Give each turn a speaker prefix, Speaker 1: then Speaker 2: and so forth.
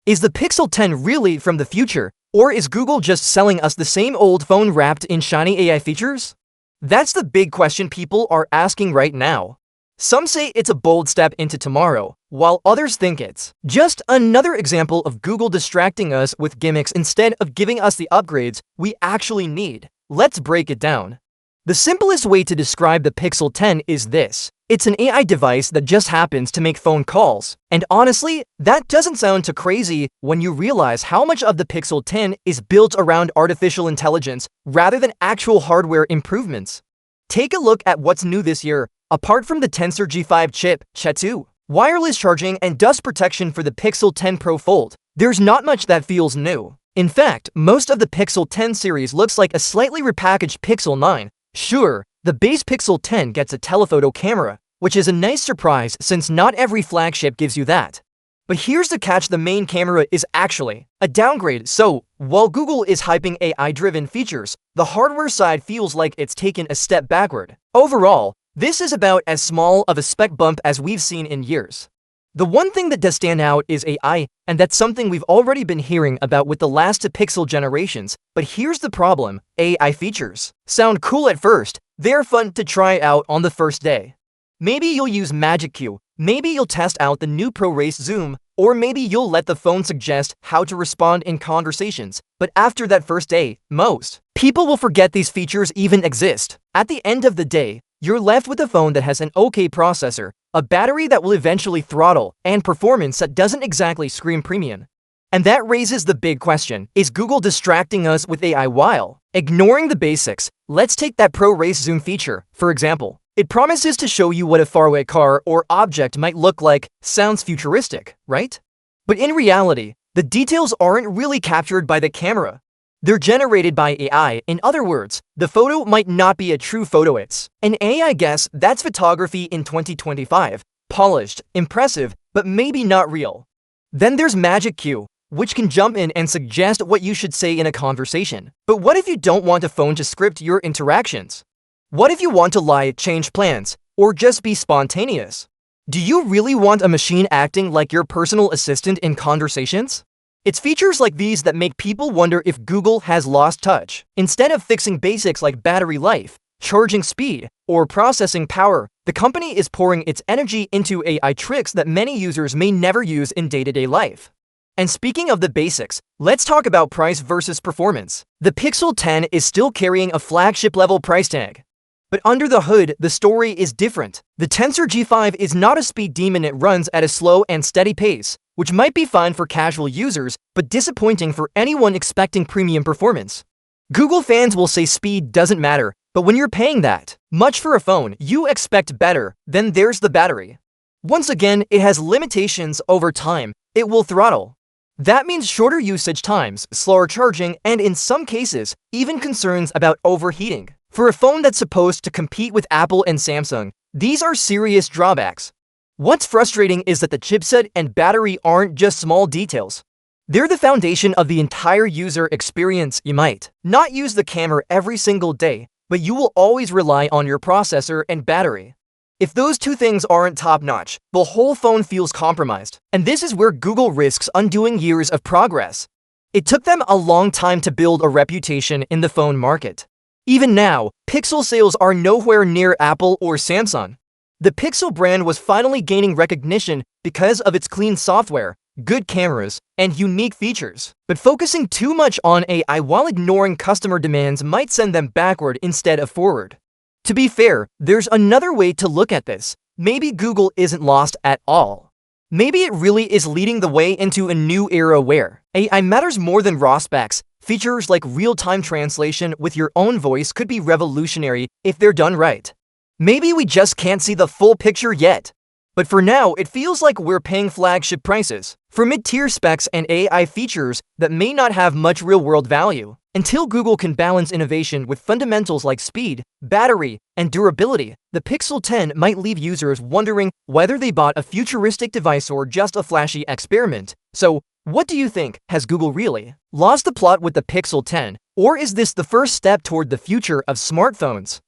Speaker 1: Is the Pixel 10 really from the future, or is Google just selling us the same old phone wrapped in shiny AI features? That's the big question people are asking right now. Some say it's a bold step into tomorrow, while others think it's just another example of Google distracting us with gimmicks instead of giving us the upgrades we actually need. Let's break it down. The simplest way to describe the Pixel 10 is this. It's an AI device that just happens to make phone calls. And honestly, that doesn't sound too crazy when you realize how much of the Pixel 10 is built around artificial intelligence rather than actual hardware improvements. Take a look at what's new this year. Apart from the Tensor G5 chip, Chat2, wireless charging, and dust protection for the Pixel 10 Pro Fold, there's not much that feels new. In fact, most of the Pixel 10 series looks like a slightly repackaged Pixel 9. Sure, the base Pixel 10 gets a telephoto camera, which is a nice surprise since not every flagship gives you that. But here's the catch: the main camera is actually a downgrade. So, while Google is hyping AI-driven features, the hardware side feels like it's taken a step backward. Overall, this is about as small of a spec bump as we've seen in years. The one thing that does stand out is AI, and that's something we've already been hearing about with the last two Pixel generations. But here's the problem: AI features sound cool at first. They're fun to try out on the first day. Maybe you'll use Magic Q, maybe you'll test out the new ProRes Zoom, or maybe you'll let the phone suggest how to respond in conversations. But after that first day, most people will forget these features even exist. At the end of the day, you're left with a phone that has an okay processor, a battery that will eventually throttle, and performance that doesn't exactly scream premium. And that raises the big question: is Google distracting us with AI while ignoring the basics? Let's take that ProRes Zoom feature, for example. It promises to show you what a faraway car or object might look like. Sounds futuristic, right? But in reality, the details aren't really captured by the camera. They're generated by AI. In other words, the photo might not be a true photo, it's an AI guess. That's photography in 2025. Polished, impressive, but maybe not real. Then there's Magic Q, which can jump in and suggest what you should say in a conversation. But what if you don't want a phone to script your interactions? What if you want to lie, change plans, or just be spontaneous? Do you really want a machine acting like your personal assistant in conversations? It's features like these that make people wonder if Google has lost touch. Instead of fixing basics like battery life, charging speed, or processing power, the company is pouring its energy into AI tricks that many users may never use in day-to-day life. And speaking of the basics, let's talk about price versus performance. The Pixel 10 is still carrying a flagship-level price tag. But under the hood, the story is different. The Tensor G5 is not a speed demon. It runs at a slow and steady pace, which might be fine for casual users, but disappointing for anyone expecting premium performance. Google fans will say speed doesn't matter, but when you're paying that much for a phone, you expect better. Then there's the battery. Once again, it has limitations. Over time, it will throttle. That means shorter usage times, slower charging, and in some cases, even concerns about overheating. For a phone that's supposed to compete with Apple and Samsung, these are serious drawbacks. What's frustrating is that the chipset and battery aren't just small details. They're the foundation of the entire user experience. You might not use the camera every single day, but you will always rely on your processor and battery. If those two things aren't top-notch, the whole phone feels compromised. And this is where Google risks undoing years of progress. It took them a long time to build a reputation in the phone market. Even now, Pixel sales are nowhere near Apple or Samsung. The Pixel brand was finally gaining recognition because of its clean software, good cameras, and unique features. But focusing too much on AI while ignoring customer demands might send them backward instead of forward. To be fair, there's another way to look at this. Maybe Google isn't lost at all. Maybe it really is leading the way into a new era where AI matters more than raw specs. Features like real-time translation with your own voice could be revolutionary if they're done right. Maybe we just can't see the full picture yet. But for now, it feels like we're paying flagship prices for mid-tier specs and AI features that may not have much real-world value. Until Google can balance innovation with fundamentals like speed, battery, and durability, the Pixel 10 might leave users wondering whether they bought a futuristic device or just a flashy experiment. So, what do you think? Has Google really lost the plot with the Pixel 10, or is this the first step toward the future of smartphones?